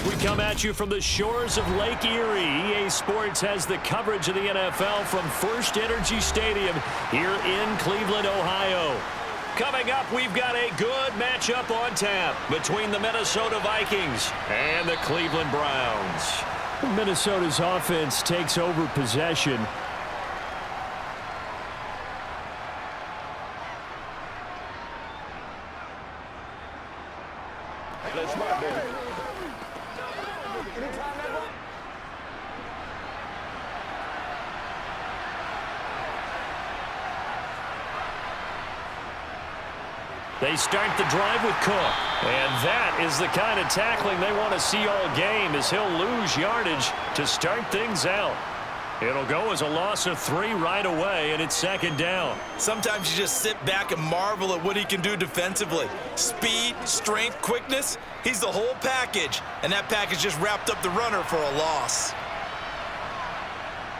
We come at you from the shores of Lake Erie. EA Sports has the coverage of the NFL from First Energy Stadium here in Cleveland, Ohio. Coming up, we've got a good matchup on tap between the Minnesota Vikings and the Cleveland Browns. Minnesota's offense takes over possession. They start the drive with Cook. And that is the kind of tackling they want to see all game, as he'll lose yardage to start things out. It'll go as a loss of 3 right away, and it's second down. Sometimes you just sit back and marvel at what he can do defensively. Speed, strength, quickness, he's the whole package. And that package just wrapped up the runner for a loss.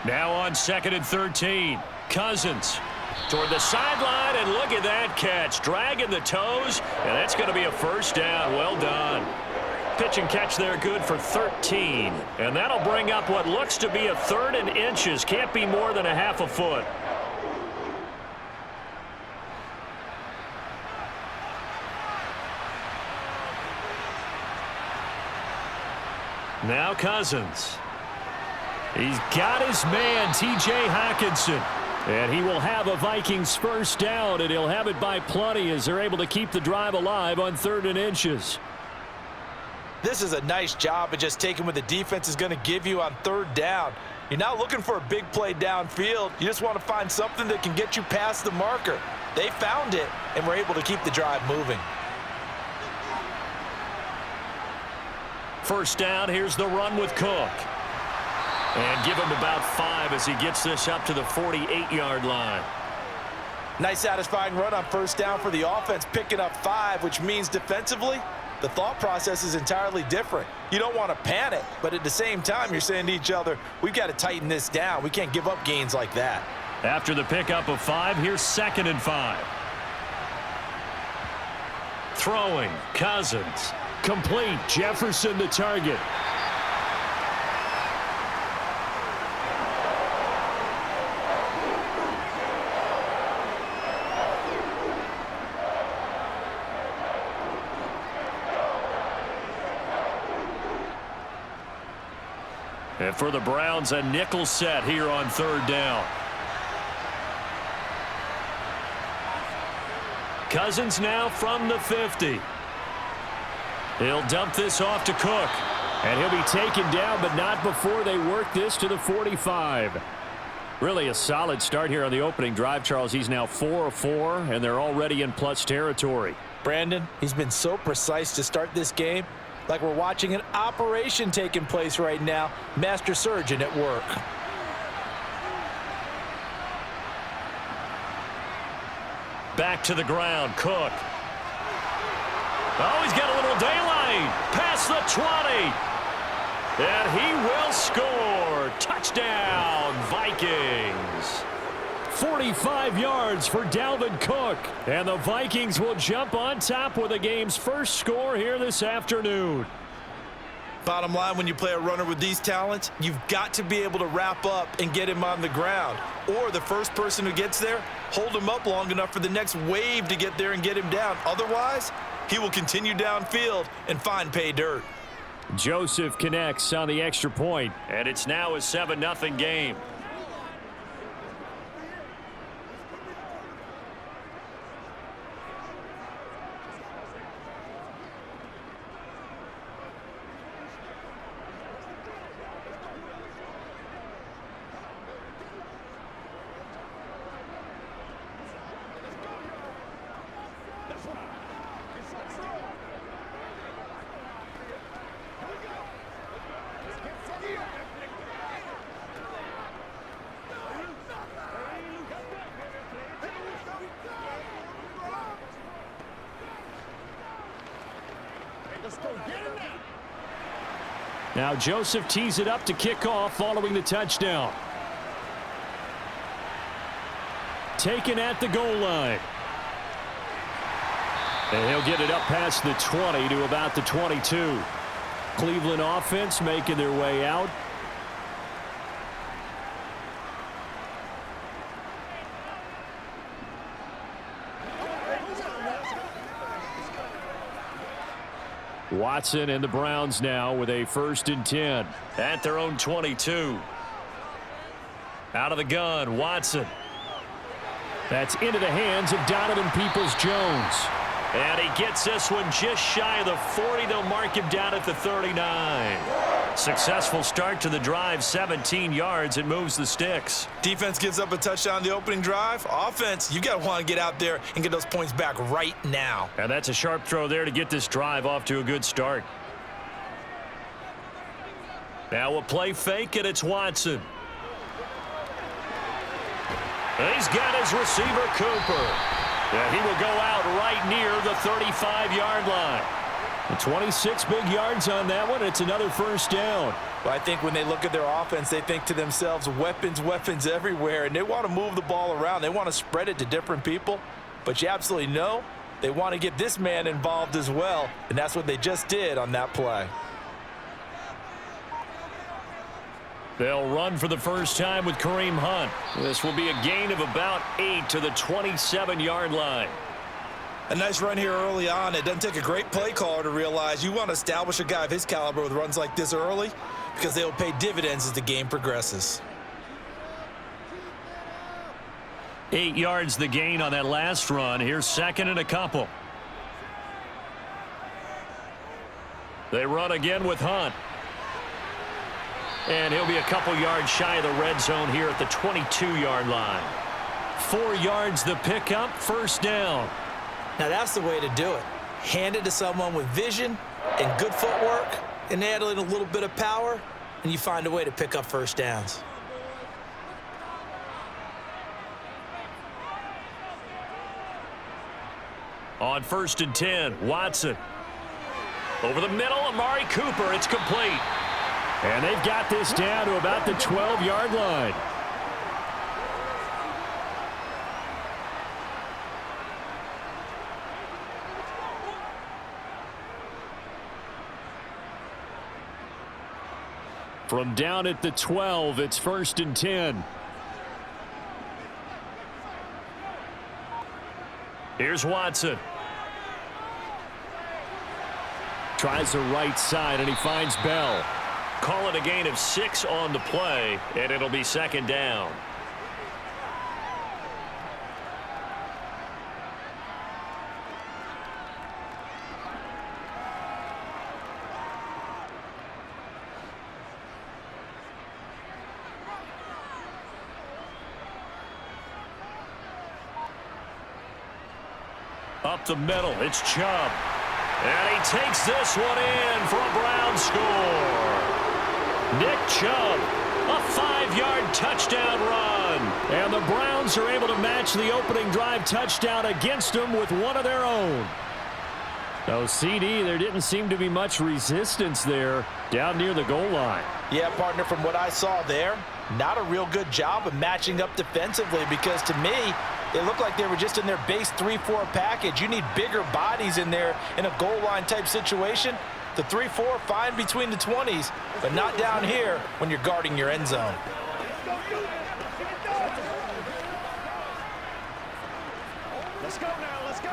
Now on 2nd and 13, Cousins toward the sideline, and look at that catch. Dragging the toes, and that's going to be a first down. Well done. Pitch and catch there, good for 13. And that'll bring up what looks to be a 3rd and inches. Can't be more than a half a foot. Now Cousins. He's got his man, T.J. Hockenson. And he will have a Vikings first down, and he'll have it by plenty as they're able to keep the drive alive on 3rd and inches. This is a nice job of just taking what the defense is going to give you on 3rd down. You're not looking for a big play downfield. You just want to find something that can get you past the marker. They found it and were able to keep the drive moving. First down, here's the run with Cook. And give him about 5 as he gets this up to the 48-yard line. Nice satisfying run on first down for the offense, picking up 5, which means defensively, the thought process is entirely different. You don't want to panic, but at the same time, you're saying to each other, we've got to tighten this down. We can't give up gains like that. After the pickup of 5, here's 2nd and 5. Throwing, Cousins. Complete, Jefferson the target. And for the Browns, a nickel set here on 3rd down. Cousins now from the 50. He'll dump this off to Cook. And he'll be taken down, but not before they work this to the 45. Really a solid start here on the opening drive, Charles. He's now 4 of 4, and they're already in plus territory. Brandon, he's been so precise to start this game. Like we're watching an operation taking place right now. Master surgeon at work. Back to the ground, Cook. Oh, he's got a little daylight. Past the 20. And he will score. Touchdown, Vikings. 45 yards for Dalvin Cook. And the Vikings will jump on top with the game's first score here this afternoon. Bottom line, when you play a runner with these talents, you've got to be able to wrap up and get him on the ground. Or the first person who gets there, hold him up long enough for the next wave to get there and get him down. Otherwise, he will continue downfield and find pay dirt. Joseph connects on the extra point, and it's now a 7-0 game. Now Joseph tees it up to kick off following the touchdown. Taken at the goal line. And he'll get it up past the 20 to about the 22. Cleveland offense making their way out. Watson and the Browns now with a 1st and 10 at their own 22. Out of the gun, Watson. That's into the hands of Donovan Peoples-Jones. And he gets this one just shy of the 40. They'll mark him down at the 39. Successful start to the drive, 17 yards. It moves the sticks. Defense gives up a touchdown the opening drive. Offense, you got to want to get out there and get those points back right now. And that's a sharp throw there to get this drive off to a good start. Now a play fake, and it's Watson. He's got his receiver, Cooper. And he will go out right near the 35-yard line. 26 big yards on that one. It's another 1st down. Well, I think when they look at their offense, they think to themselves, weapons, weapons everywhere, and they want to move the ball around. They want to spread it to different people, but you absolutely know they want to get this man involved as well, and that's what they just did on that play. They'll run for the first time with Kareem Hunt. This will be a gain of about 8 to the 27-yard line. A nice run here early on. It doesn't take a great play caller to realize you want to establish a guy of his caliber with runs like this early because they will pay dividends as the game progresses. 8 yards the gain on that last run. Here's 2nd and a couple. They run again with Hunt. And he'll be a couple yards shy of the red zone here at the 22-yard line. 4 yards the pickup, 1st down. Now that's the way to do it. Hand it to someone with vision and good footwork and add in a little bit of power, and you find a way to pick up 1st downs. On 1st and 10, Watson. Over the middle, Amari Cooper. It's complete. And they've got this down to about the 12-yard line. From down at the 12, it's 1st and 10. Here's Watson. Tries the right side, and he finds Bell. Call it a gain of 6 on the play, and it'll be 2nd down. Up the middle, it's Chubb. And he takes this one in for a Brown score. Nick Chubb, a 5-yard touchdown run. And the Browns are able to match the opening drive touchdown against them with one of their own. So, CD, there didn't seem to be much resistance there down near the goal line. Yeah, partner, from what I saw there, not a real good job of matching up defensively because to me, it looked like they were just in their base 3-4 package. You need bigger bodies in there in a goal line type situation. The 3-4, fine between the 20s, but not down here when you're guarding your end zone. Let's go now, let's go.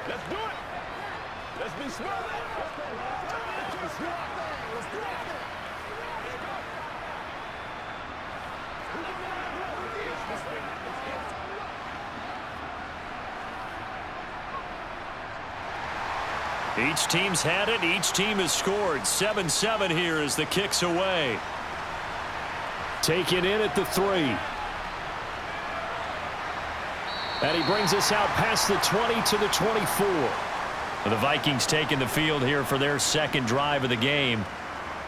Let's do it. Let's be smart. Let's do it. Each team's had it. Each team has scored. 7-7 here as the kick's away. Taken in at the 3. And he brings us out past the 20 to the 24. The Vikings taking the field here for their second drive of the game.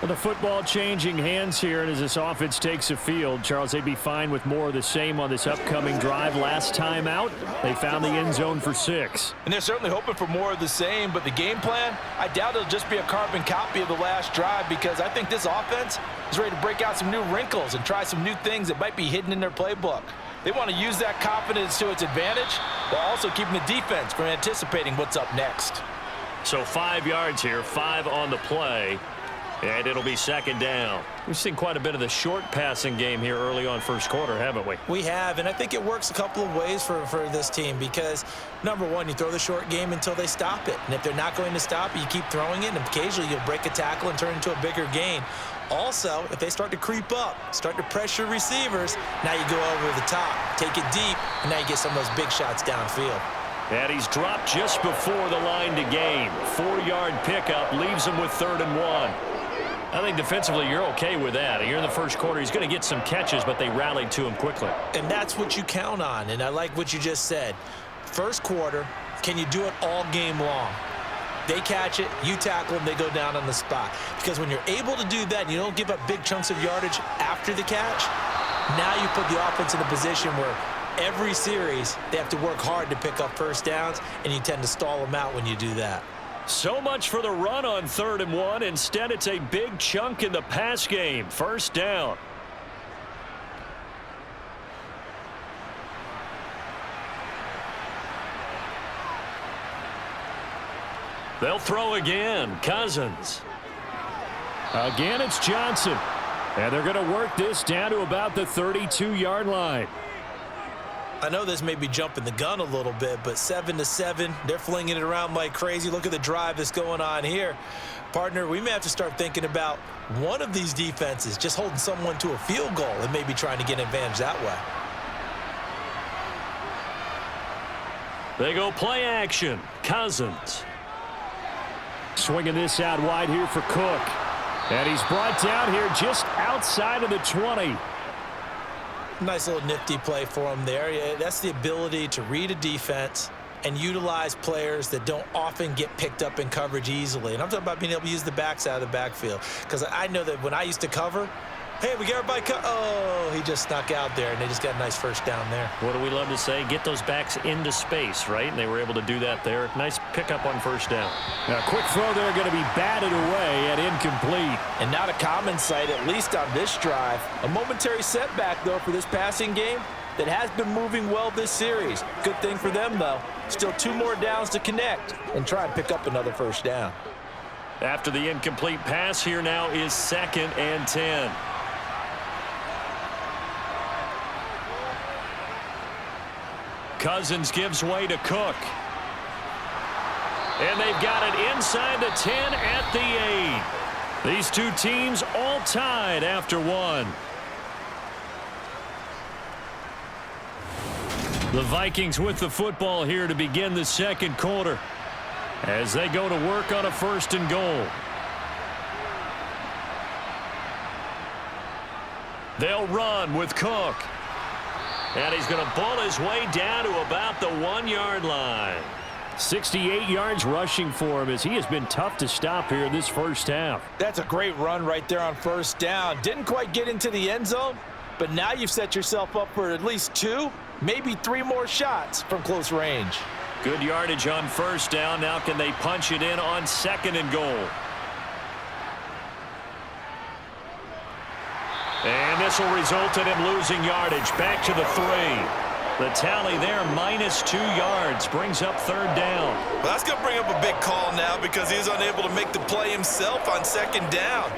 Well, the football changing hands here, and as this offense takes the field, Charles, they'd be fine with more of the same on this upcoming drive. Last time out, they found the end zone for 6. And they're certainly hoping for more of the same, but the game plan, I doubt it'll just be a carbon copy of the last drive, because I think this offense is ready to break out some new wrinkles and try some new things that might be hidden in their playbook. They want to use that confidence to its advantage while also keeping the defense from anticipating what's up next. So 5 yards here, 5 on the play. And it'll be second down. We've seen quite a bit of the short passing game here early on first quarter, haven't we? We have, and I think it works a couple of ways for this team because, number one, you throw the short game until they stop it. And if they're not going to stop it, you keep throwing it, and occasionally you'll break a tackle and turn it into a bigger gain. Also, if they start to creep up, start to pressure receivers, now you go over the top, take it deep, and now you get some of those big shots downfield. And he's dropped just before the line to gain. 4-yard pickup leaves him with 3rd and 1. I think defensively you're okay with that. Here in the first quarter, he's going to get some catches, but they rallied to him quickly. And that's what you count on, and I like what you just said. First quarter, can you do it all game long? They catch it, you tackle them, they go down on the spot. Because when you're able to do that and you don't give up big chunks of yardage after the catch, now you put the offense in a position where every series they have to work hard to pick up first downs, and you tend to stall them out when you do that. So much for the run on 3rd and 1. Instead, it's a big chunk in the pass game. First down. They'll throw again. Cousins. Again, it's Johnson. And they're going to work this down to about the 32-yard line. I know this may be jumping the gun a little bit, but 7-7, they're flinging it around like crazy. Look at the drive that's going on here. Partner, we may have to start thinking about one of these defenses just holding someone to a field goal and maybe trying to get an advantage that way. They go play action. Cousins. Swinging this out wide here for Cook. And he's brought down here just outside of the 20. Nice little nifty play for him there. Yeah, that's the ability to read a defense and utilize players that don't often get picked up in coverage easily. And I'm talking about being able to use the backs out of the backfield. Because I know that when I used to cover, hey, we got everybody oh, he just snuck out there, and they just got a nice first down there. What do we love to say? Get those backs into space, right? And they were able to do that there. Nice pickup on first down. Now, a quick throw there going to be batted away and incomplete. And not a common sight, at least on this drive. A momentary setback, though, for this passing game that has been moving well this series. Good thing for them, though. Still 2 more downs to connect and try and pick up another first down. After the incomplete pass, here now is 2nd and 10. Cousins gives way to Cook. And they've got it inside the 10 at the 8. These two teams all tied after 1. The Vikings with the football here to begin the second quarter as they go to work on a 1st and goal. They'll run with Cook. And he's going to pull his way down to about the 1-yard line. 68 yards rushing for him as he has been tough to stop here in this first half. That's a great run right there on first down. Didn't quite get into the end zone, but now you've set yourself up for at least 2, maybe 3 more shots from close range. Good yardage on first down. Now can they punch it in on 2nd and goal? And this will result in him losing yardage. Back to the 3. The tally there, -2 yards. Brings up 3rd down. Well, that's going to bring up a big call now because he was unable to make the play himself on 2nd down.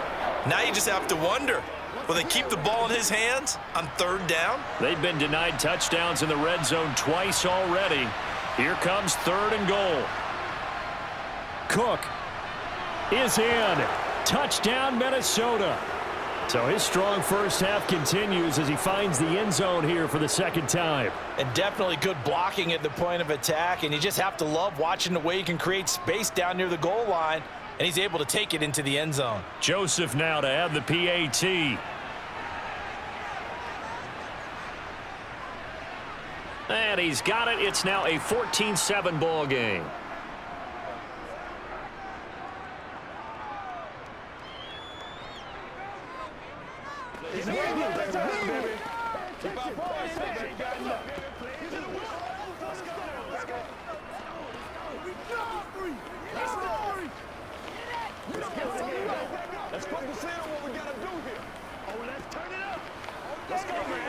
Now you just have to wonder, will they keep the ball in his hands on 3rd down? They've been denied touchdowns in the red zone twice already. Here comes 3rd and goal. Cook is in. Touchdown, Minnesota. So his strong first half continues as he finds the end zone here for the 2nd time. And definitely good blocking at the point of attack, and you just have to love watching the way he can create space down near the goal line, and he's able to take it into the end zone. Joseph now to have the PAT. And he's got it. It's now a 14-7 ball game. He's baby. Keep our boys safe. Ain't got enough. Let's go. Let's focus in on what we gotta do here. Oh, let's turn it up. Let's go, man.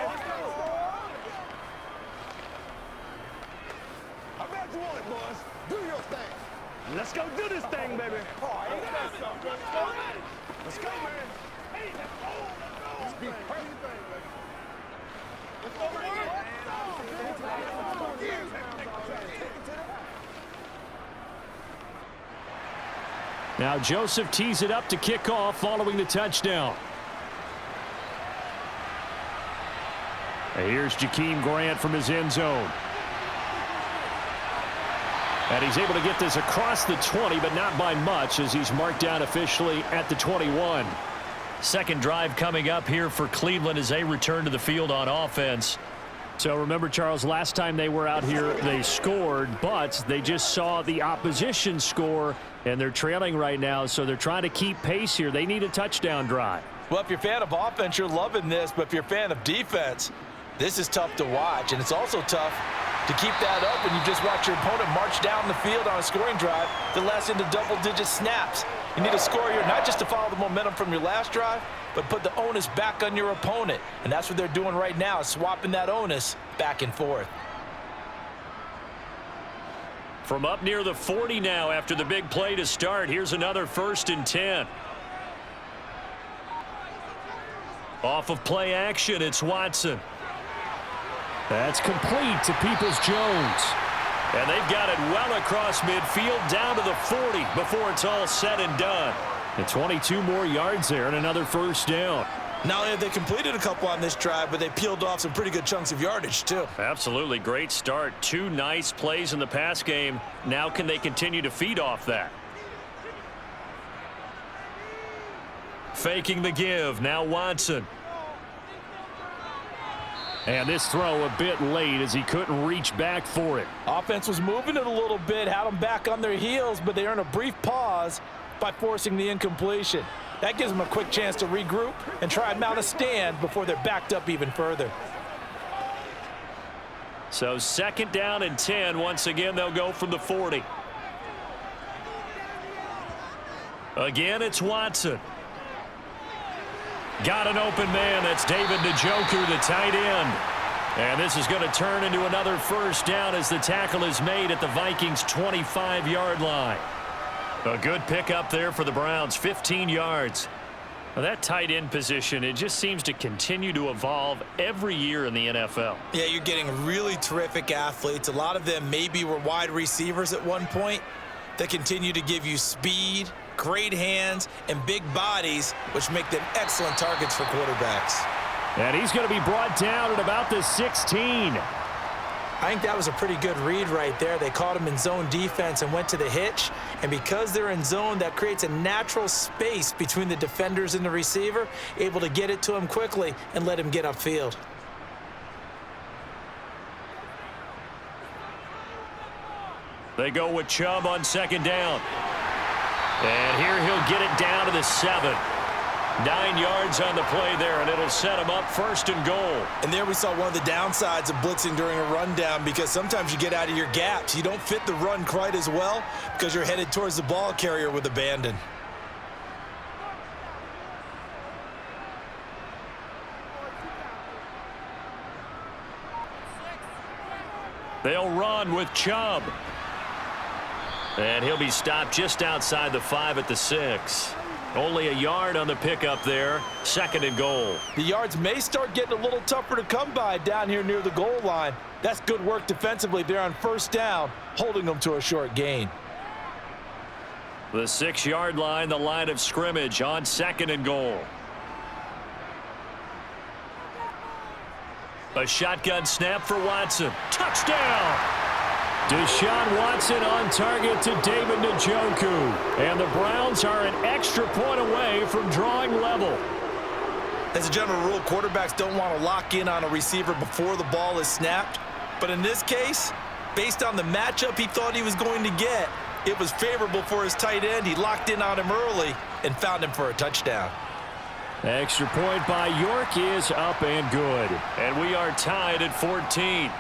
I bet you want it, boys. Do your thing. Let's go do this thing, baby. Oh, ain't that something? Let's go, man. Hey, let's go. Let's be perfect. Let's go, man. Now Joseph tees it up to kick off following the touchdown. And here's Jakeem Grant from his end zone. And he's able to get this across the 20, but not by much, as he's marked down officially at the 21. Second drive coming up here for Cleveland as they return to the field on offense. So remember, Charles, last time they were out here, they scored, but they just saw the opposition score, and they're trailing right now, so they're trying to keep pace here. They need a touchdown drive. Well, if you're a fan of offense, you're loving this, but if you're a fan of defense, this is tough to watch, and it's also tough to keep that up when you just watch your opponent march down the field on a scoring drive that lasts into double-digit snaps. You need a score here, not just to follow the momentum from your last drive, but put the onus back on your opponent. And that's what they're doing right now, swapping that onus back and forth. From up near the 40 now after the big play to start, here's another 1st and 10. Off of play action, it's Watson. That's complete to Peoples-Jones. And they've got it well across midfield down to the 40 before it's all said and done. And 22 more yards there and another first down. Not only have they completed a couple on this drive, but they peeled off some pretty good chunks of yardage, too. Absolutely great start. 2 nice plays in the pass game. Now can they continue to feed off that? Faking the give. Now Watson. And this throw a bit late as he couldn't reach back for it. Offense was moving it a little bit, had them back on their heels, but they earned a brief pause by forcing the incompletion. That gives them a quick chance to regroup and try and mount a stand before they're backed up even further. So 2nd down and 10. Once again, they'll go from the 40. Again, it's Watson. Got an open man. That's David Njoku, the tight end. And this is going to turn into another first down as the tackle is made at the Vikings' 25-yard line. A good pickup there for the Browns, 15 yards. Now that tight end position, it just seems to continue to evolve every year in the NFL. Yeah, you're getting really terrific athletes. A lot of them maybe were wide receivers at one point that continue to give you speed, great hands, and big bodies, which make them excellent targets for quarterbacks. And he's going to be brought down at about the 16. I think that was a pretty good read right there. They caught him in zone defense and went to the hitch. And because they're in zone, that creates a natural space between the defenders and the receiver, able to get it to him quickly and let him get upfield. They go with Chubb on 2nd down. And here he'll get it down to the 7. 9 yards on the play there, and it'll set him up 1st and goal. And there we saw one of the downsides of blitzing during a rundown, because sometimes you get out of your gaps. You don't fit the run quite as well because you're headed towards the ball carrier with abandon. They'll run with Chubb. And he'll be stopped just outside the 5 at the 6. Only a yard on the pickup there. 2nd and goal. The yards may start getting a little tougher to come by down here near the goal line. That's good work defensively there on 1st down, holding them to a short gain. The 6-yard line, the line of scrimmage on 2nd and goal. A shotgun snap for Watson. Touchdown! Deshaun Watson on target to David Njoku. And the Browns are an extra point away from drawing level. As a general rule, quarterbacks don't want to lock in on a receiver before the ball is snapped. But in this case, based on the matchup he thought he was going to get, it was favorable for his tight end. He locked in on him early and found him for a touchdown. Extra point by York is up and good. And we are tied at 14.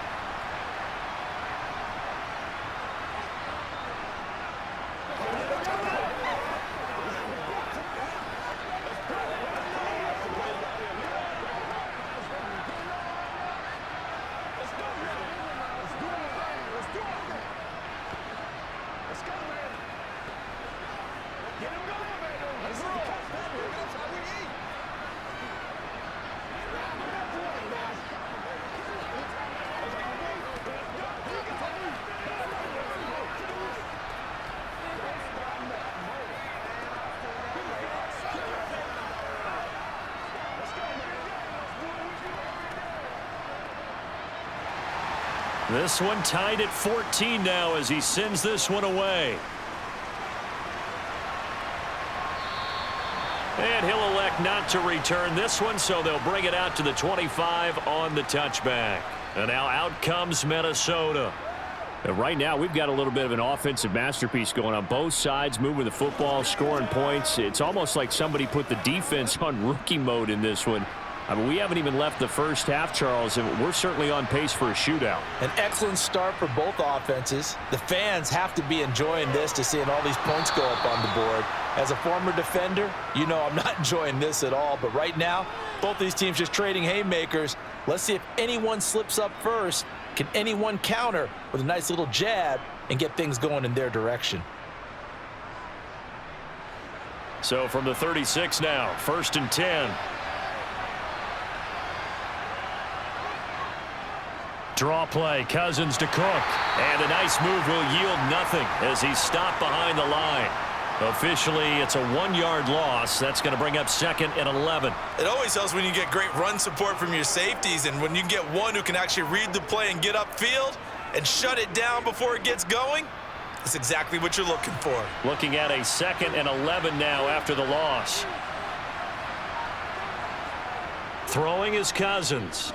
This one tied at 14 now as he sends this one away. And he'll elect not to return this one, so they'll bring it out to the 25 on the touchback. And now out comes Minnesota. And right now we've got a little bit of an offensive masterpiece going on both sides, moving the football, scoring points. It's almost like somebody put the defense on rookie mode in this one. I mean, we haven't even left the first half, Charles, and we're certainly on pace for a shootout. An excellent start for both offenses. The fans have to be enjoying this to seeing all these points go up on the board. As a former defender, you know I'm not enjoying this at all. But right now, both these teams just trading haymakers. Let's see if anyone slips up first. Can anyone counter with a nice little jab and get things going in their direction? So from the 36 now, 1st and 10. Draw play, Cousins to Cook. And a nice move will yield nothing as he's stopped behind the line. Officially, it's a 1-yard loss. That's going to bring up 2nd and 11. It always helps when you get great run support from your safeties, and when you get one who can actually read the play and get upfield and shut it down before it gets going, that's exactly what you're looking for. Looking at a 2nd and 11 now after the loss. Throwing is Cousins.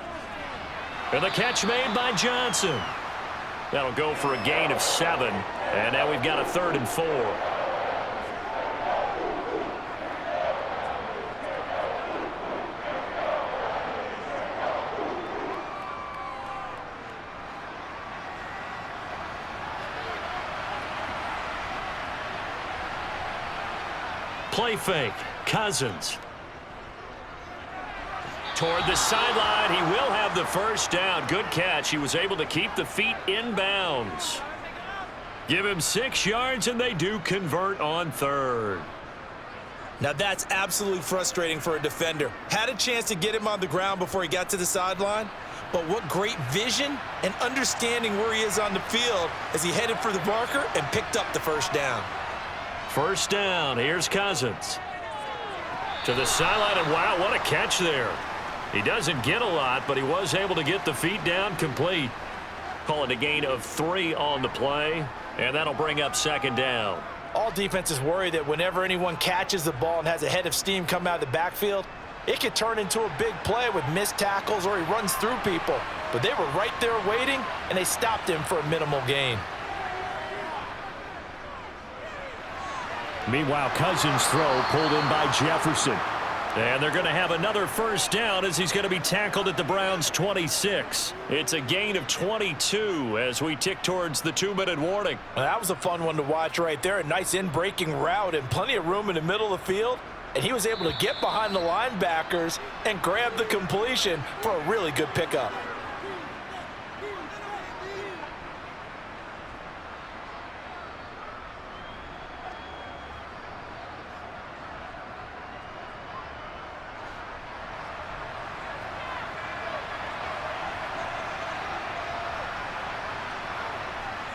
And the catch made by Johnson. That'll go for a gain of 7. And now we've got a 3rd and 4. Play fake. Cousins. Toward the sideline, he will have the first down. Good catch. He was able to keep the feet in bounds. Give him 6 yards, and they do convert on 3rd. Now that's absolutely frustrating for a defender. Had a chance to get him on the ground before he got to the sideline, but what great vision and understanding where he is on the field as he headed for the marker and picked up the first down. First down. Here's Cousins. To the sideline, and wow, what a catch there. He doesn't get a lot, but he was able to get the feet down complete. Call it a gain of 3 on the play, and that'll bring up 2nd down. All defenses worry that whenever anyone catches the ball and has a head of steam come out of the backfield, it could turn into a big play with missed tackles or he runs through people. But they were right there waiting, and they stopped him for a minimal gain. Meanwhile, Cousins' throw pulled in by Jefferson. And they're going to have another first down as he's going to be tackled at the Browns' 26. It's a gain of 22 as we tick towards the 2-minute warning. Well, that was a fun one to watch right there. A nice in-breaking route and plenty of room in the middle of the field. And he was able to get behind the linebackers and grab the completion for a really good pickup.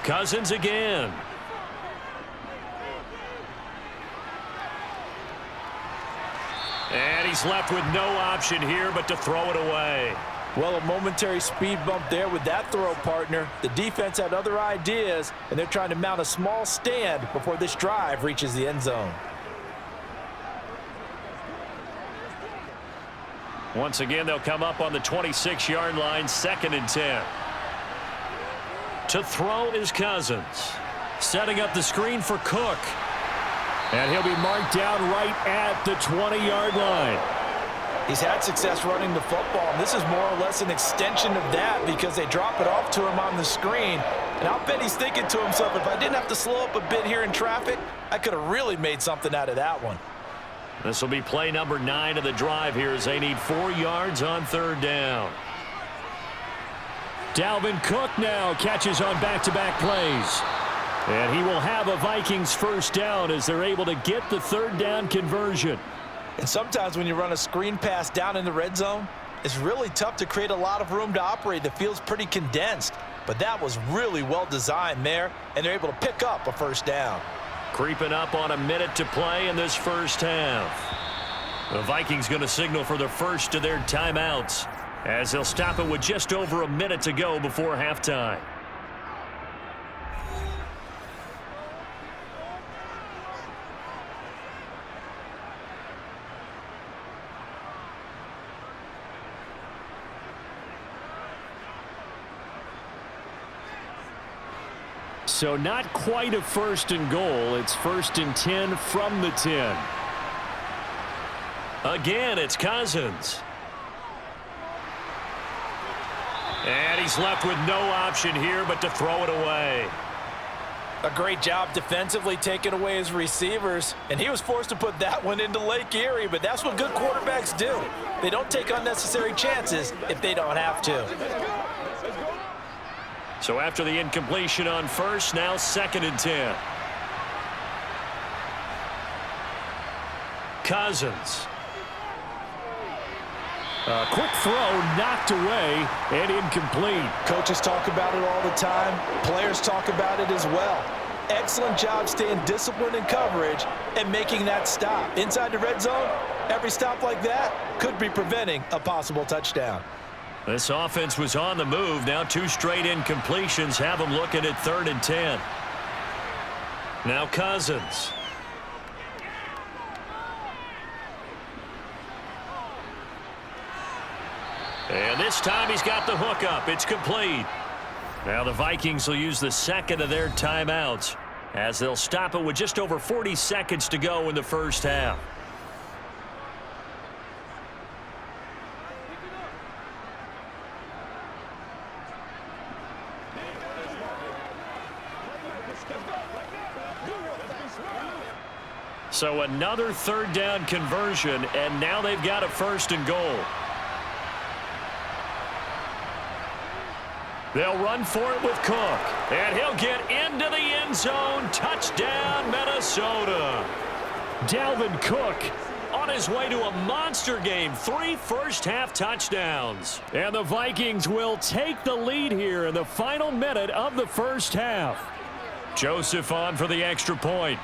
Cousins again. And he's left with no option here but to throw it away. Well, a momentary speed bump there with that throw, partner. The defense had other ideas, and they're trying to mount a small stand before this drive reaches the end zone. Once again, they'll come up on the 26-yard line, 2nd and 10. To throw is Cousins. Setting up the screen for Cook. And he'll be marked down right at the 20-yard line. He's had success running the football, and this is more or less an extension of that because they drop it off to him on the screen. And I'll bet he's thinking to himself, if I didn't have to slow up a bit here in traffic, I could have really made something out of that one. This will be play number 9 of the drive here as they need 4 yards on 3rd down. Dalvin Cook now catches on back-to-back plays. And he will have a Vikings first down as they're able to get the 3rd down conversion. And sometimes when you run a screen pass down in the red zone, it's really tough to create a lot of room to operate. The field's pretty condensed. But that was really well designed there, and they're able to pick up a first down. Creeping up on a minute to play in this first half. The Vikings going to signal for the first of their timeouts as they'll stop it with just over a minute to go before halftime. So not quite a 1st and goal. It's 1st and 10 from the 10. Again, it's Cousins. And he's left with no option here but to throw it away. A great job defensively taking away his receivers, and he was forced to put that one into Lake Erie, but that's what good quarterbacks do. They don't take unnecessary chances if they don't have to. So after the incompletion on 1st, now 2nd and 10. Cousins. A quick throw knocked away and incomplete. Coaches talk about it all the time. Players talk about it as well. Excellent job staying disciplined in coverage and making that stop. Inside the red zone, every stop like that could be preventing a possible touchdown. This offense was on the move. Now 2 straight incompletions have them looking at 3rd and 10. Now Cousins. And this time he's got the hook up. It's complete. Now the Vikings will use the 2nd of their timeouts as they'll stop it with just over 40 seconds to go in the first half. So another 3rd down conversion, and now they've got a 1st and goal. They'll run for it with Cook, and he'll get into the end zone. Touchdown, Minnesota. Dalvin Cook on his way to a monster game. 3 first-half touchdowns. And the Vikings will take the lead here in the final minute of the first half. Joseph on for the extra point.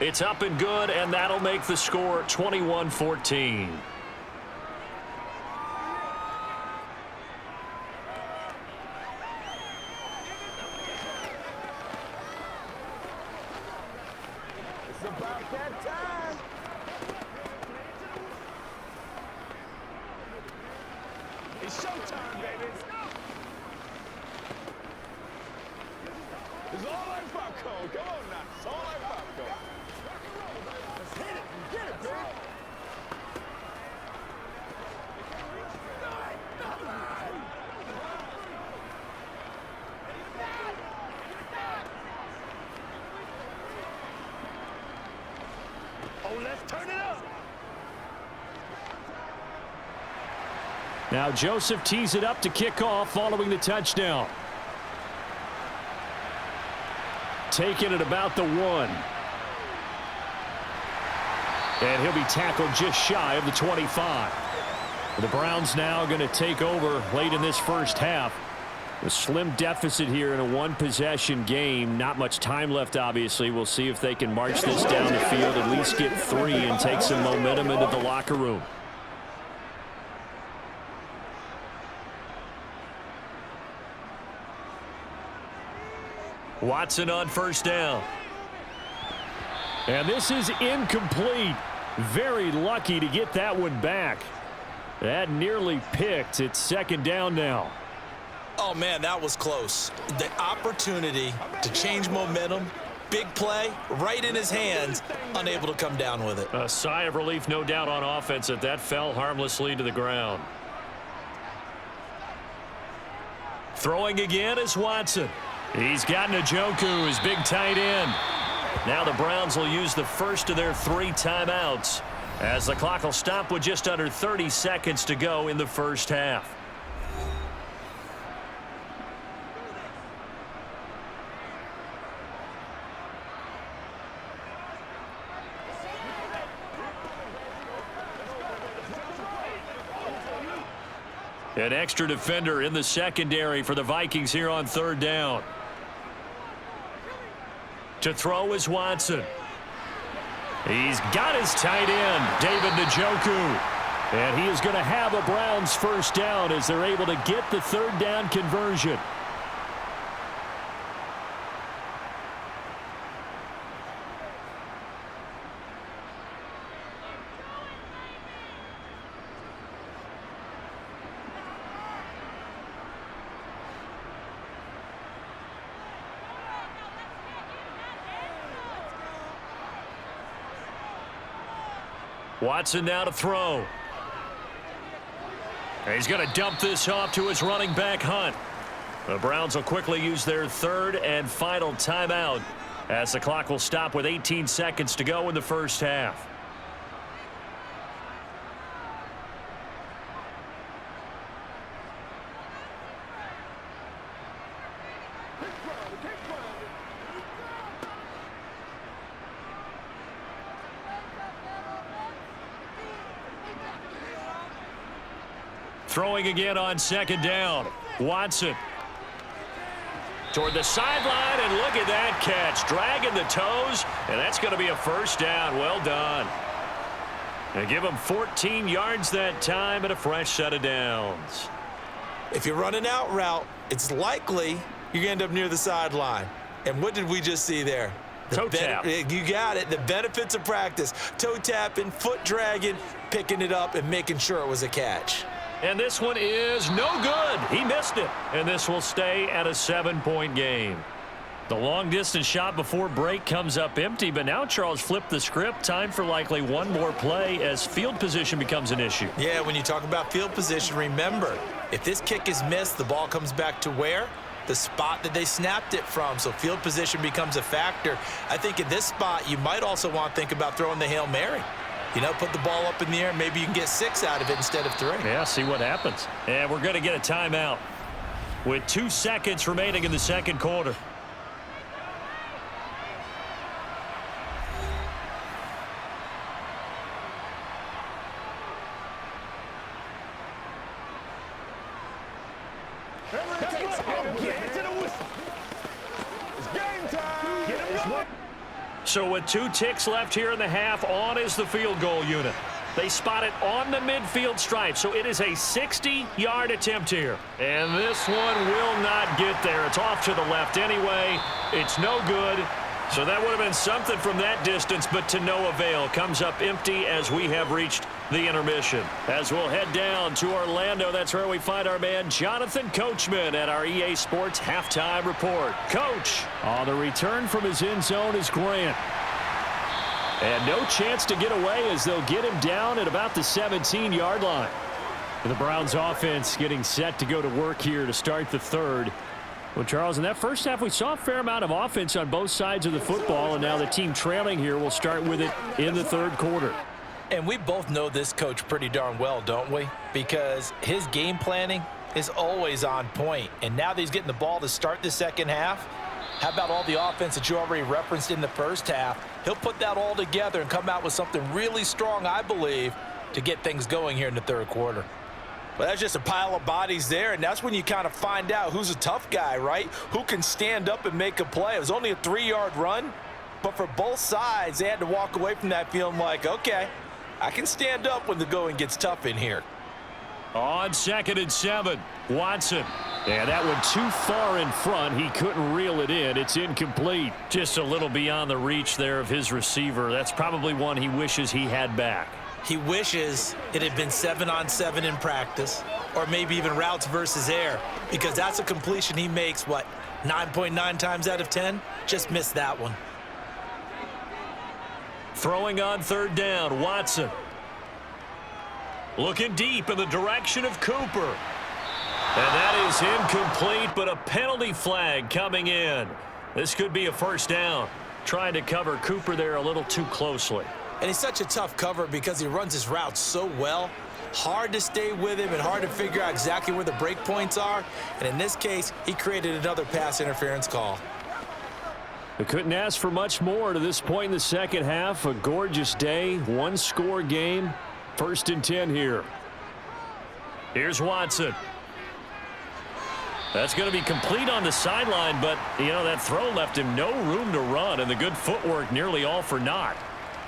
It's up and good, and that'll make the score 21-14. It's about that time. It's showtime, baby. It's all like popcorn. Come on now. It's all like popcorn. Let's hit it and get it, baby. Oh, let's turn it up. Now Joseph tees it up to kick off following the touchdown. Taking it about the 1. And he'll be tackled just shy of the 25. The Browns now going to take over late in this first half. A slim deficit here in a 1-possession game. Not much time left, obviously. We'll see if they can march this down the field, at least get 3 and take some momentum into the locker room. Watson on first down. And this is incomplete. Very lucky to get that one back. That nearly picked. It's 2nd down now. Oh, man, that was close. The opportunity to change momentum, big play right in his hands, unable to come down with it. A sigh of relief, no doubt, on offense that fell harmlessly to the ground. Throwing again is Watson. He's got Njoku, his big tight end. Now the Browns will use the first of their 3 timeouts as the clock will stop with just under 30 seconds to go in the first half. An extra defender in the secondary for the Vikings here on 3rd down. To throw is Watson. He's got his tight end, David Njoku. And he is going to have a Browns first down as they're able to get the 3rd down conversion. Watson now to throw. And he's going to dump this off to his running back, Hunt. The Browns will quickly use their 3rd and final timeout as the clock will stop with 18 seconds to go in the first half. Throwing again on 2nd down. Watson. Toward the sideline, and look at that catch. Dragging the toes, and that's going to be a first down. Well done. And give him 14 yards that time and a fresh set of downs. If you're running out route, it's likely you're going to end up near the sideline. And what did we just see there? Toe tap. You got it. The benefits of practice. Toe tapping, foot dragging, picking it up, and making sure it was a catch. And this one is no good. He missed it. And this will stay at a 7-point game. The long-distance shot before break comes up empty, but now Charles flipped the script. Time for likely one more play as field position becomes an issue. Yeah, when you talk about field position, remember, if this kick is missed, the ball comes back to where? The spot that they snapped it from. So field position becomes a factor. I think in this spot, you might also want to think about throwing the Hail Mary. You know, put the ball up in the air. Maybe you can get 6 out of it instead of 3. Yeah, see what happens. And we're going to get a timeout with 2 seconds remaining in the second quarter. So with 2 ticks left here in the half, on is the field goal unit. They spot it on the midfield stripe, so it is a 60-yard attempt here. And this one will not get there. It's off to the left anyway. It's no good. So that would have been something from that distance, but to no avail. Comes up empty as we have reached the intermission. As we'll head down to Orlando, that's where we find our man Jonathan Coachman at our EA Sports Halftime Report. Coach, on the return from his end zone is Grant. And no chance to get away as they'll get him down at about the 17-yard line. The Browns offense getting set to go to work here to start the 3rd. Well, Charles, in that first half, we saw a fair amount of offense on both sides of the football, and now the team trailing here will start with it in the 3rd quarter. And we both know this coach pretty darn well, don't we? Because his game planning is always on point. And now that he's getting the ball to start the second half, how about all the offense that you already referenced in the first half? He'll put that all together and come out with something really strong, I believe, to get things going here in the 3rd quarter. But that's just a pile of bodies there, and that's when you kind of find out who's a tough guy, right? Who can stand up and make a play. It was only a 3-yard run, but for both sides, they had to walk away from that feeling like, okay, I can stand up when the going gets tough in here. On 2nd and 7, Watson. And that one too far in front. He couldn't reel it in. It's incomplete. Just a little beyond the reach there of his receiver. That's probably one he wishes he had back. He wishes it had been 7-on-7 in practice, or maybe even routes versus air, because that's a completion he makes, what, 9.9 times out of 10? Just missed that one. Throwing on third down, Watson. Looking deep in the direction of Cooper. And that is incomplete, but a penalty flag coming in. This could be a first down. Trying to cover Cooper there a little too closely. And he's such a tough cover because he runs his route so well. Hard to stay with him and hard to figure out exactly where the break points are. And in this case, he created another pass interference call. They couldn't ask for much more to this point in the second half. A gorgeous day, one-score game. 1st and 10 here. Here's Watson. That's going to be complete on the sideline, but, you know, that throw left him no room to run, and the good footwork nearly all for naught.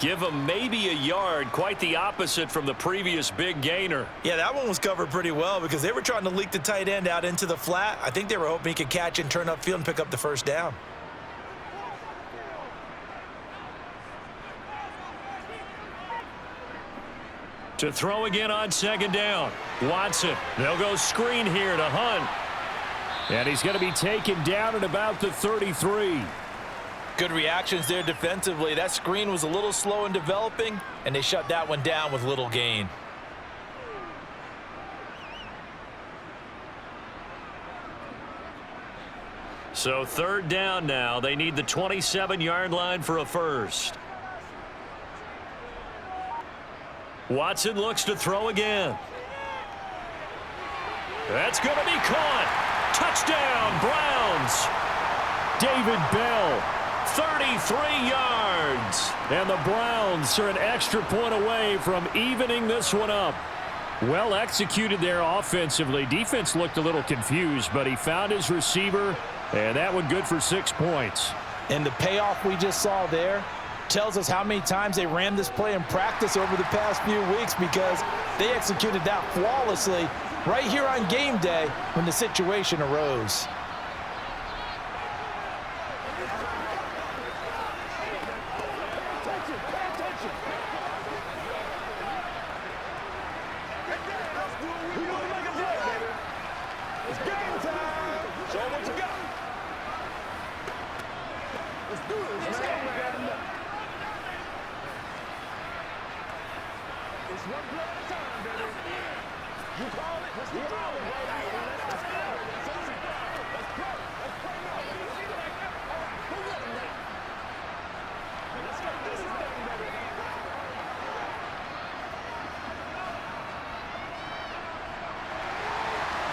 Give him maybe a yard, quite the opposite from the previous big gainer. Yeah, that one was covered pretty well because they were trying to leak the tight end out into the flat. I think they were hoping he could catch and turn upfield and pick up the first down. To throw again on second down. Watson. They'll go screen here to Hunt. And he's going to be taken down at about the 33. Good reactions there defensively. That screen was a little slow in developing, and they shut that one down with little gain. So third down now. They need the 27-yard line for a first. Watson looks to throw again. That's going to be caught. Touchdown, Browns. David Bell, 33 yards. And the Browns are an extra point away from evening this one up. Well executed there offensively. Defense looked a little confused, but he found his receiver, and that one good for 6 points. And the payoff we just saw there tells us how many times they ran this play in practice over the past few weeks because they executed that flawlessly right here on game day when the situation arose.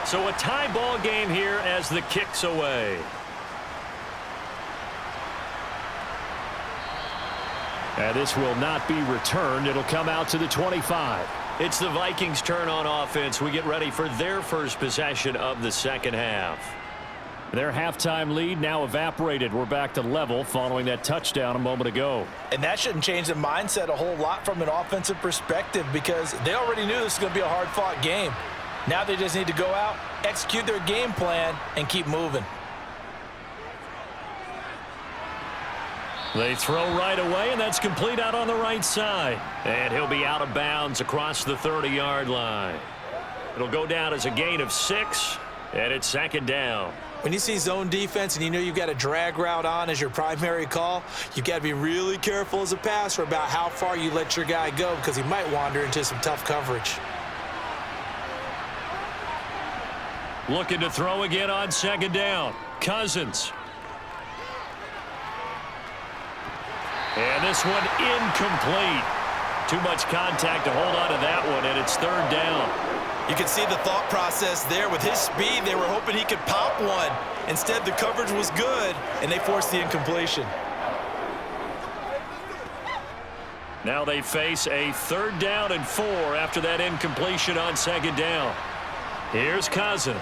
So a tie ball game here as the kick's away. And this will not be returned. It'll come out to the 25. It's the Vikings' turn on offense. We get ready for their first possession of the second half. Their halftime lead now evaporated. We're back to level following that touchdown a moment ago. And that shouldn't change the mindset a whole lot from an offensive perspective because they already knew this was going to be a hard-fought game. Now they just need to go out, execute their game plan, and keep moving. They throw right away, and that's complete out on the right side. And he'll be out of bounds across the 30-yard line. It'll go down as a gain of 6, and it's second down. When you see zone defense and you know you've got a drag route on as your primary call, you've got to be really careful as a passer about how far you let your guy go because he might wander into some tough coverage. Looking to throw again on second down. Cousins. And this one incomplete. Too much contact to hold on to that one, and it's third down. You can see the thought process there. With his speed, they were hoping he could pop one. Instead, the coverage was good, and they forced the incompletion. Now they face a 3rd down and 4 after that incompletion on second down. Here's Cousins.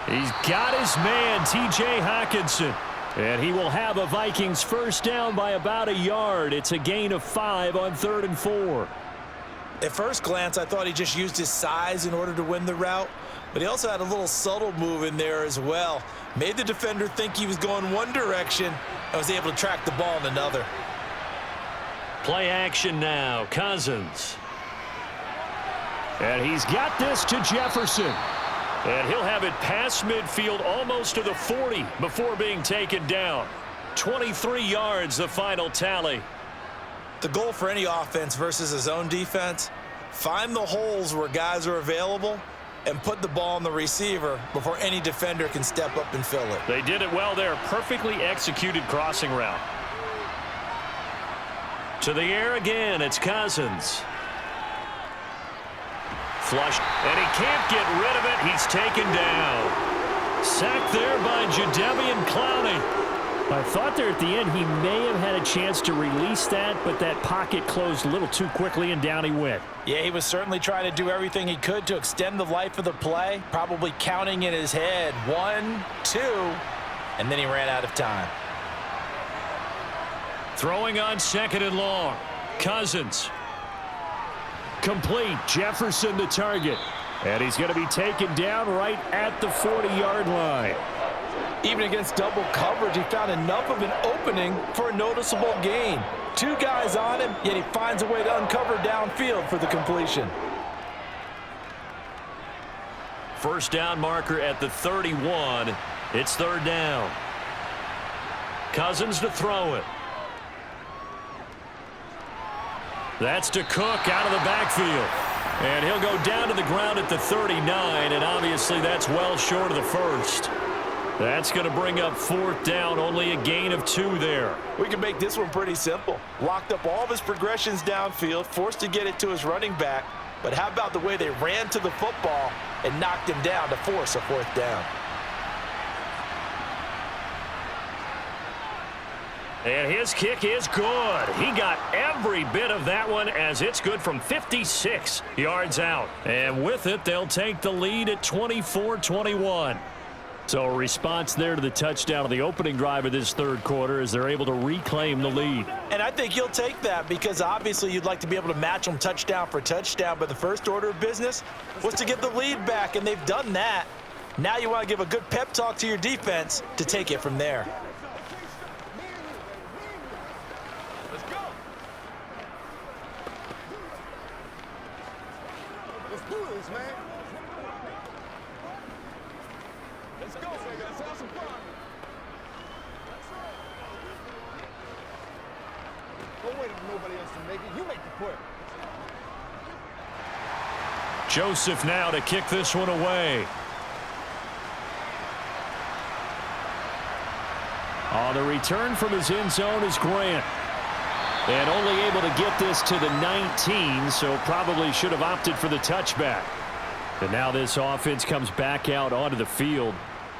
He's got his man, T.J. Hockenson. And he will have a Vikings first down by about a yard. It's a gain of 5 on 3rd and 4. At first glance, I thought he just used his size in order to win the route. But he also had a little subtle move in there as well. Made the defender think he was going one direction and was able to track the ball in another. Play action now. Cousins. And he's got this to Jefferson. And he'll have it past midfield almost to the 40 before being taken down. 23 yards, the final tally. The goal for any offense versus his own defense, find the holes where guys are available and put the ball on the receiver before any defender can step up and fill it. They did it well there. Perfectly executed crossing route. To the air again, it's Cousins. Flushed, and he can't get rid of it. He's taken down. Sacked there by Jadeveon Clowney. I thought there at the end he may have had a chance to release that, but that pocket closed a little too quickly, and down he went. Yeah, he was certainly trying to do everything he could to extend the life of the play, probably counting in his head 1, 2, and then he ran out of time. Throwing on 2nd and long. Cousins. Complete. Jefferson the target. And he's going to be taken down right at the 40-yard line. Even against double coverage, he found enough of an opening for a noticeable gain. 2 guys on him, yet he finds a way to uncover downfield for the completion. First down marker at the 31. It's 3rd down. Cousins to throw it. That's to Cook out of the backfield. And he'll go down to the ground at the 39, and obviously that's well short of the first. That's going to bring up 4th down, only a gain of 2 there. We can make this one pretty simple. Locked up all of his progressions downfield, forced to get it to his running back. But how about the way they ran to the football and knocked him down to force a 4th down? And his kick is good. He got every bit of that one as it's good from 56 yards out. And with it, they'll take the lead at 24-21. So a response there to the touchdown of the opening drive of this 3rd quarter as they're able to reclaim the lead. And I think you'll take that because obviously you'd like to be able to match them touchdown for touchdown, but the first order of business was to get the lead back, and they've done that. Now you want to give a good pep talk to your defense to take it from there. Let's go. Let's do this, man. Let's go, nigga. Let's have some fun. Don't wait on nobody else to make it. You make the play. Joseph now to kick this one away. On the return from his end zone is Grant. And only able to get this to the 19, so probably should have opted for the touchback. And now this offense comes back out onto the field.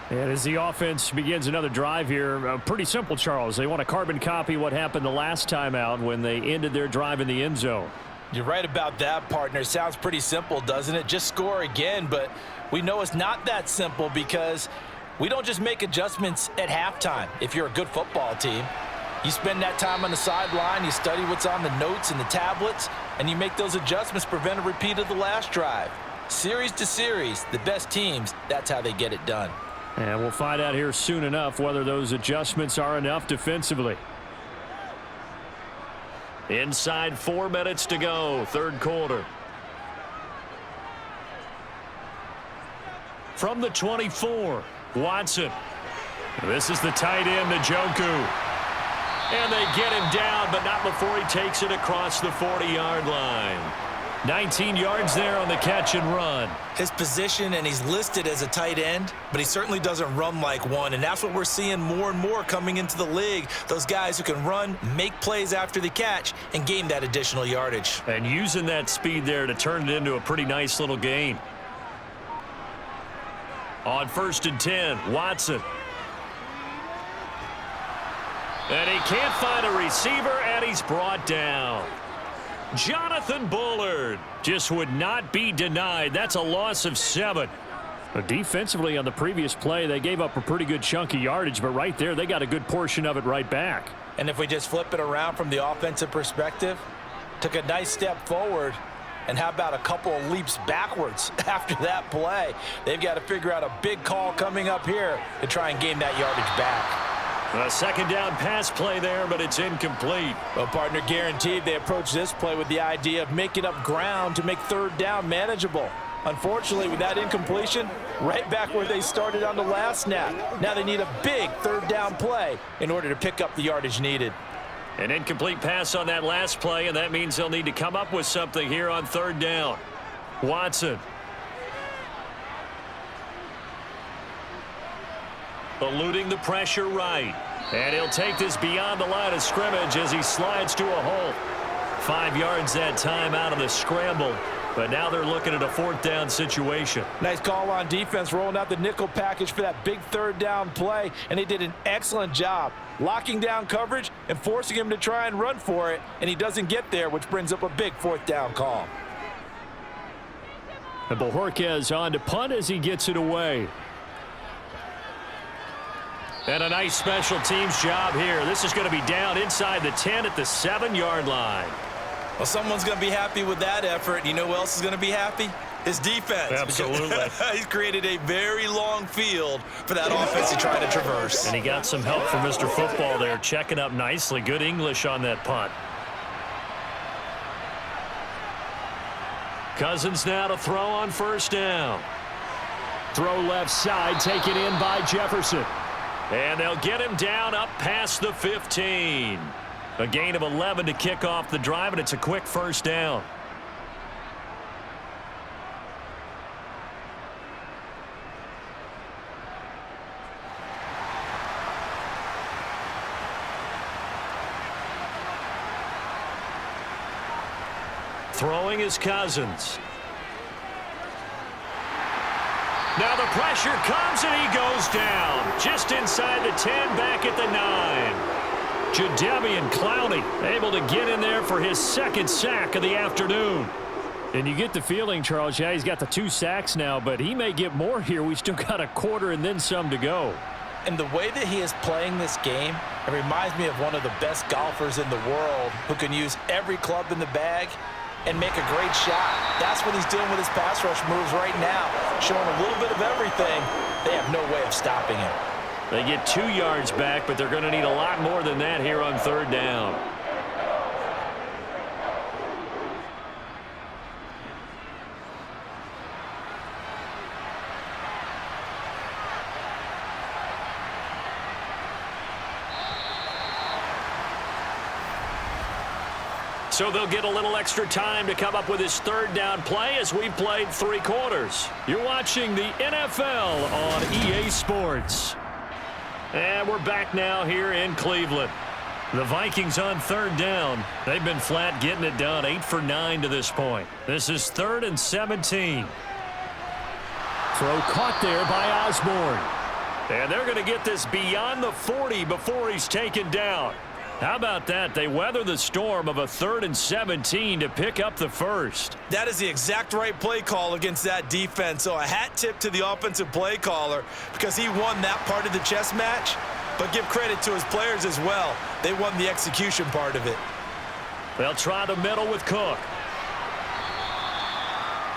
And as the offense begins another drive here, pretty simple, Charles. They want to carbon copy what happened the last time out when they ended their drive in the end zone. You're right about that, partner. Sounds pretty simple, doesn't it? Just score again, but we know it's not that simple because we don't just make adjustments at halftime if you're a good football team. You spend that time on the sideline, you study what's on the notes and the tablets, and you make those adjustments, prevent a repeat of the last drive. Series to series, the best teams, that's how they get it done. And we'll find out here soon enough whether those adjustments are enough defensively. Inside 4 minutes to go, 3rd quarter. From the 24, Watson. This is the tight end, Njoku. And they get him down, but not before he takes it across the 40-yard line. 19 yards there on the catch and run. His position, and he's listed as a tight end, but he certainly doesn't run like one, and that's what we're seeing more and more coming into the league. Those guys who can run, make plays after the catch, and gain that additional yardage. And using that speed there to turn it into a pretty nice little gain. On 1st and 10, Watson. And he can't find a receiver, and he's brought down. Jonathan Bullard just would not be denied. That's a loss of 7. But defensively on the previous play, they gave up a pretty good chunk of yardage, but right there, they got a good portion of it right back. And if we just flip it around from the offensive perspective, took a nice step forward, and how about a couple of leaps backwards after that play? They've got to figure out a big call coming up here to try and gain that yardage back. A 2nd down pass play there, but it's incomplete. Well, partner, guaranteed they approach this play with the idea of making up ground to make 3rd down manageable. Unfortunately, with that incompletion, right back where they started on the last snap. Now they need a big third down play in order to pick up the yardage needed. An incomplete pass on that last play, and that means they'll need to come up with something here on third down. Watson. Eluding the pressure right. And he'll take this beyond the line of scrimmage as he slides to a hole. 5 yards that time out of the scramble. But now they're looking at a fourth down situation. Nice call on defense, rolling out the nickel package for that big third down play. And they did an excellent job locking down coverage and forcing him to try and run for it. And he doesn't get there, which brings up a big fourth down call. And Bojorquez on to punt as he gets it away. And a nice special teams job here. This is going to be down inside the 10 at the 7-yard line. Well, someone's going to be happy with that effort. You know who else is going to be happy? His defense. Absolutely. He's created a very long field for that offense to try to traverse. And he got some help from Mr. Football there, checking up nicely. Good English on that punt. Cousins now to throw on first down. Throw left side, taken in by Jefferson. And they'll get him down up past the 15. A gain of 11 to kick off the drive, and it's a quick first down. Throwing is Cousins. Now the pressure comes, and he goes down. Just inside the 10, back at the 9. Jadeveon Clowney able to get in there for his second sack of the afternoon. And you get the feeling, Charles, yeah, he's got the 2 sacks now, but he may get more here. We still got a quarter and then some to go. And the way that he is playing this game, it reminds me of one of the best golfers in the world who can use every club in the bag and make a great shot. That's what he's doing with his pass rush moves right now, showing a little bit of everything. They have no way of stopping him. They get 2 yards back, but they're going to need a lot more than that here on third down. So they'll get a little extra time to come up with his third down play as we've played 3 quarters. You're watching the NFL on EA Sports. And we're back now here in Cleveland. The Vikings on third down. They've been flat getting it done, 8 for 9 to this point. This is 3rd and 17. Throw caught there by Osborne. And they're going to get this beyond the 40 before he's taken down. How about that? They weather the storm of a 3rd and 17 to pick up the first. That is the exact right play call against that defense. So a hat tip to the offensive play caller because he won that part of the chess match. But give credit to his players as well. They won the execution part of it. They'll try the middle with Cook.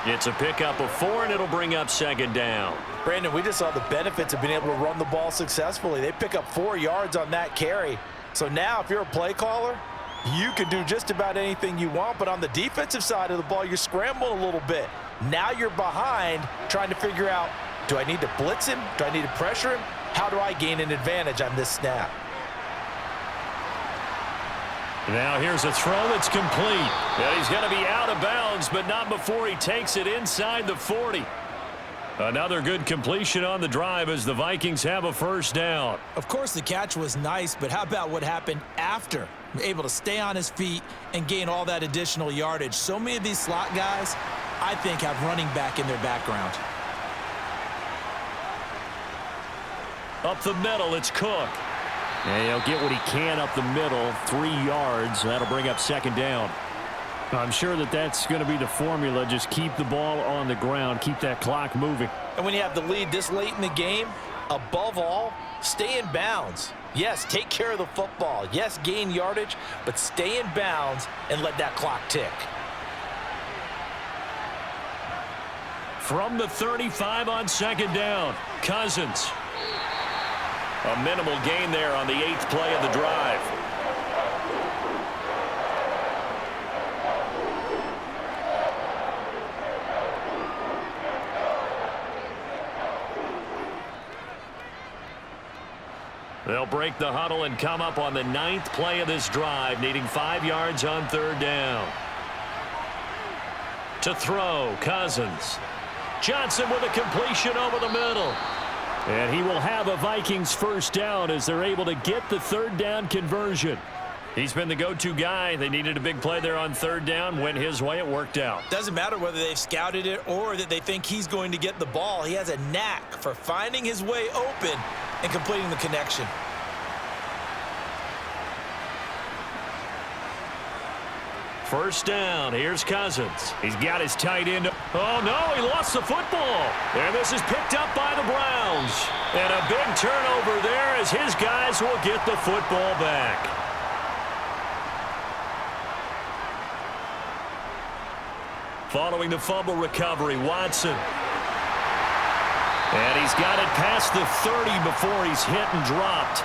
It's a pickup of 4, and it'll bring up 2nd down. Brandon, we just saw the benefits of being able to run the ball successfully. They pick up 4 yards on that carry. So now if you're a play caller, you can do just about anything you want. But on the defensive side of the ball, you're scrambling a little bit. Now you're behind trying to figure out, do I need to blitz him? Do I need to pressure him? How do I gain an advantage on this snap? Now here's a throw that's complete. And he's going to be out of bounds, but not before he takes it inside the 40. Another good completion on the drive as the Vikings have a first down. Of course, the catch was nice, but how about what happened after? Able to stay on his feet and gain all that additional yardage. So many of these slot guys, I think, have running back in their background. Up the middle, it's Cook. And he'll get what he can up the middle, 3 yards. That'll bring up 2nd down. I'm sure that that's going to be the formula. Just keep the ball on the ground. Keep that clock moving. And when you have the lead this late in the game, above all, stay in bounds. Yes, take care of the football. Yes, gain yardage, but stay in bounds and let that clock tick. From the 35 on 2nd down, Cousins. A minimal gain there on the 8th play of the drive. They'll break the huddle and come up on the 9th play of this drive, needing 5 yards on 3rd down. To throw, Cousins. Johnson with a completion over the middle. And he will have a Vikings first down as they're able to get the 3rd down conversion. He's been the go-to guy. They needed a big play there on 3rd down. Went his way. It worked out. Doesn't matter whether they've scouted it or that they think he's going to get the ball. He has a knack for finding his way open and completing the connection. First down. Here's Cousins. He's got his tight end. Oh, no, he lost the football. And this is picked up by the Browns. And a big turnover there as his guys will get the football back. Following the fumble recovery, Watson. And he's got it past the 30 before he's hit and dropped.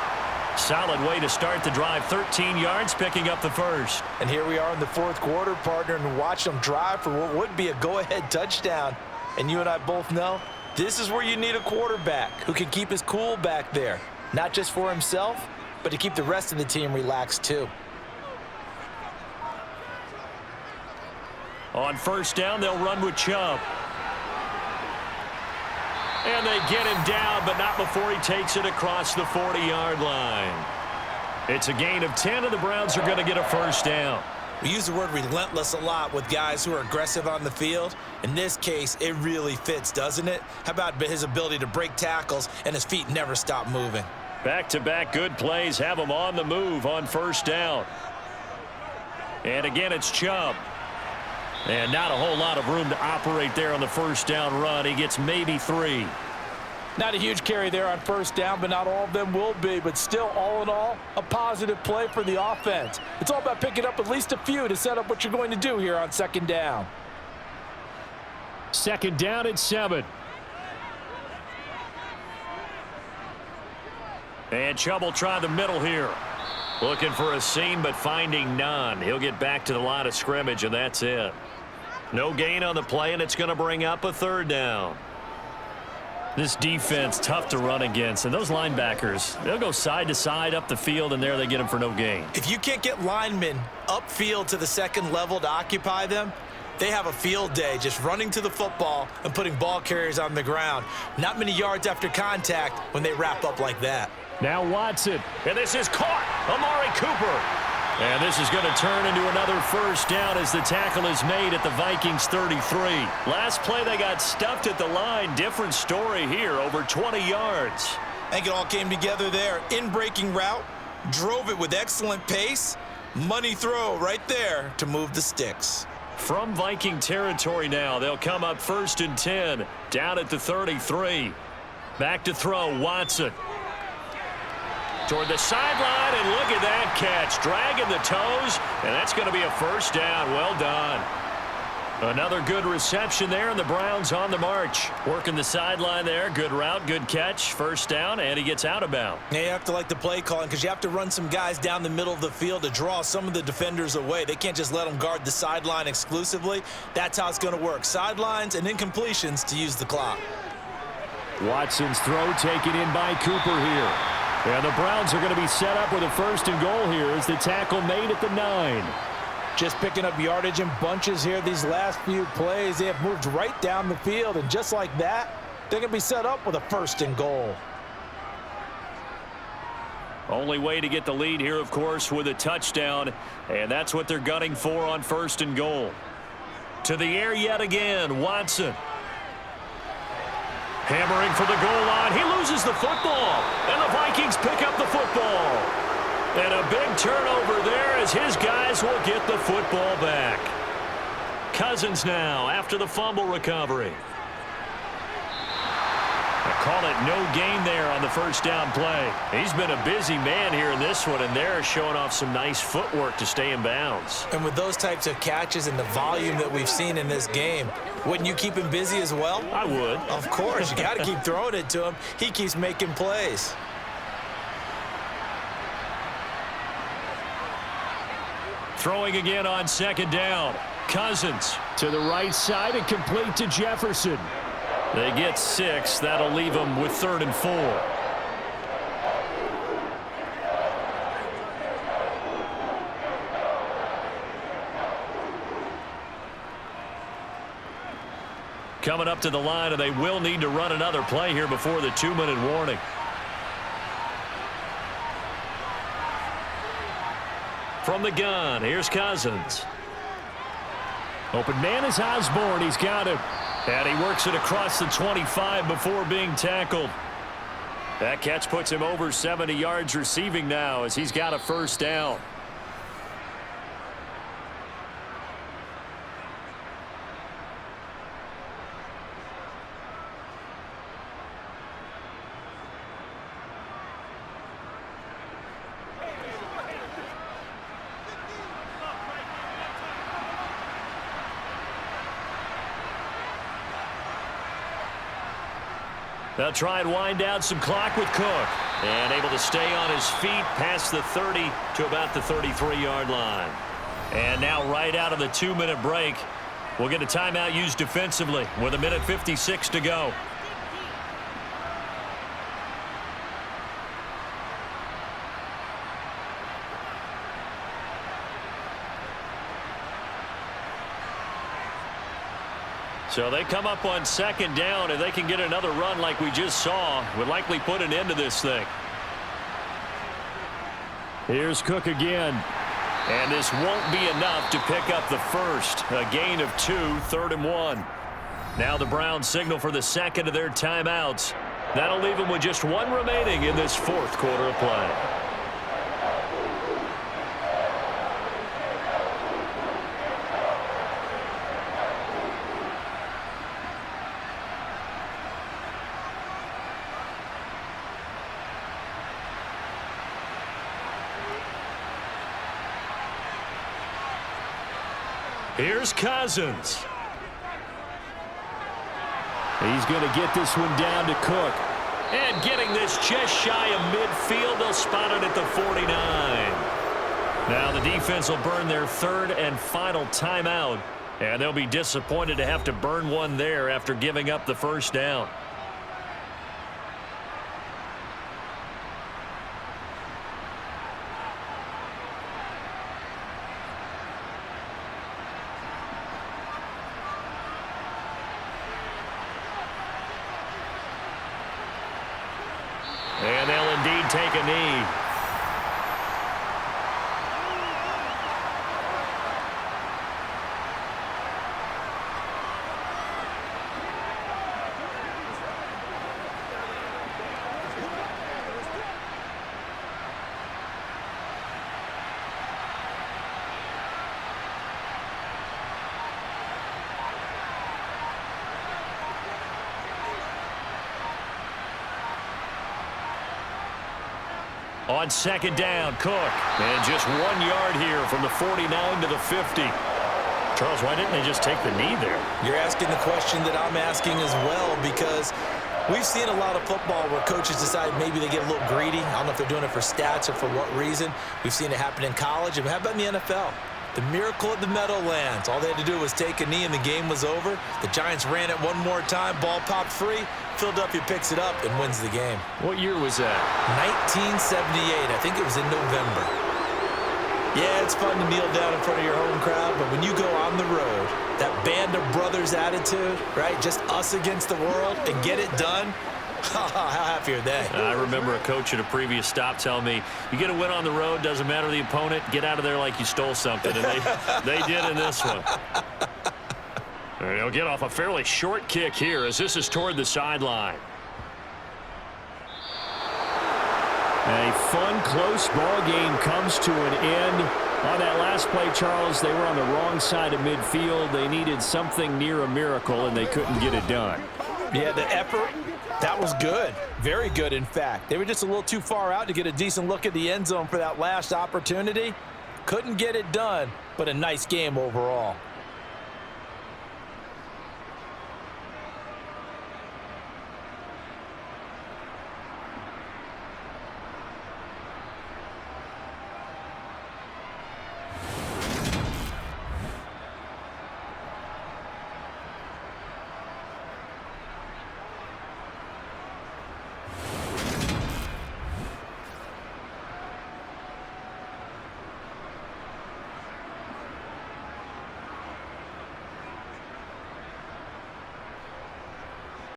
Solid way to start the drive. 13 yards, picking up the first. And here we are in the 4th quarter, partner, and watch them drive for what would be a go-ahead touchdown. And you and I both know this is where you need a quarterback who can keep his cool back there. Not just for himself, but to keep the rest of the team relaxed too. On first down, they'll run with Chubb. And they get him down, but not before he takes it across the 40-yard line. It's a gain of 10, and the Browns are going to get a first down. We use the word relentless a lot with guys who are aggressive on the field. In this case, it really fits, doesn't it? How about his ability to break tackles and his feet never stop moving? Back-to-back good plays have him on the move on first down. And again, it's Chubb. And not a whole lot of room to operate there on the first down run. He gets maybe 3. Not a huge carry there on first down, but not all of them will be. But still, all in all, a positive play for the offense. It's all about picking up at least a few to set up what you're going to do here on 2nd down. 2nd down at 7. And Chubb will try the middle here. Looking for a seam, but finding none. He'll get back to the line of scrimmage, and that's it. No gain on the play, and it's going to bring up a 3rd down. This defense, tough to run against. And those linebackers, they'll go side to side up the field, and there they get them for no gain. If you can't get linemen upfield to the 2nd level to occupy them, they have a field day just running to the football and putting ball carriers on the ground. Not many yards after contact when they wrap up like that. Now Watson. And this is caught. Amari Cooper. And this is going to turn into another first down as the tackle is made at the Vikings 33. Last play they got stuffed at the line. Different story here, over 20 yards. I think it all came together there. In-breaking route, drove it with excellent pace. Money throw right there to move the sticks. From Viking territory now, they'll come up 1st and 10, down at the 33. Back to throw, Watson. Toward the sideline, and look at that catch. Dragging the toes, and that's going to be a first down. Well done. Another good reception there, and the Browns on the march. Working the sideline there. Good route, good catch. First down, and he gets out of bounds. Yeah, you have to like the play calling because you have to run some guys down the middle of the field to draw some of the defenders away. They can't just let them guard the sideline exclusively. That's how it's going to work. Sidelines and incompletions to use the clock. Watson's throw taken in by Cooper here. And the Browns are going to be set up with a 1st and goal here as the tackle made at the 9. Just picking up yardage in bunches here these last few plays. They have moved right down the field, and just like that, they're going to be set up with a 1st and goal. Only way to get the lead here, of course, with a touchdown, and that's what they're gunning for on 1st and goal. To the air yet again, Watson. Hammering for the goal line. He loses the football, and the Vikings pick up the football. And a big turnover there as his guys will get the football back. Cousins now after the fumble recovery. I call it no gain there on the first down play. He's been a busy man here in this one, and they're showing off some nice footwork to stay in bounds. And with those types of catches and the volume that we've seen in this game, wouldn't you keep him busy as well? I would. Of course. You got to keep throwing it to him. He keeps making plays. Throwing again on 2nd down. Cousins to the right side and complete to Jefferson. They get 6. That'll leave them with 3rd and 4. coming up to the line, and they will need to run another play here before the 2-minute warning. From the gun, here's Cousins. Open man is Osborne. He's got it. And he works it across the 25 before being tackled. That catch puts him over 70 yards receiving now as he's got a first down. They'll try and wind down some clock with Cook. And able to stay on his feet past the 30 to about the 33-yard line. And now right out of the 2-minute break, we'll get a timeout used defensively with 1:56 to go. So they come up on second down, and they can get another run like we just saw. Would likely put an end to this thing. Here's Cook again. And this won't be enough to pick up the first. A gain of 2, 3rd and 1. Now the Browns signal for the second of their timeouts. That'll leave them with just 1 remaining in this 4th quarter of play. Here's Cousins. He's going to get this one down to Cook. And getting this just shy of midfield. They'll spot it at the 49. Now the defense will burn their 3rd and final timeout. And they'll be disappointed to have to burn one there after giving up the first down. And they'll indeed take a knee. On second down, Cook. And just 1 yard here from the 49 to the 50. Charles, why didn't they just take the knee there? You're asking the question that I'm asking as well, because we've seen a lot of football where coaches decide maybe they get a little greedy. I don't know if they're doing it for stats or for what reason. We've seen it happen in college. And how about in the NFL? The miracle at the Meadowlands. All they had to do was take a knee and the game was over. The Giants ran it one more time. Ball popped free. Philadelphia picks it up and wins the game. What year was that? 1978. I think it was in November. Yeah, it's fun to kneel down in front of your home crowd, but when you go on the road, that band of brothers attitude, right? Just us against the world and get it done. How happy are they? I remember a coach at a previous stop telling me, you get a win on the road, doesn't matter the opponent, get out of there like you stole something. And they did in this one. And he'll get off a fairly short kick here as this is toward the sideline. A fun, close ball game comes to an end. On that last play, Charles, they were on the wrong side of midfield. They needed something near a miracle, and they couldn't get it done. Yeah, the effort, that was good. Very good, in fact. They were just a little too far out to get a decent look at the end zone for that last opportunity. Couldn't get it done, but a nice game overall.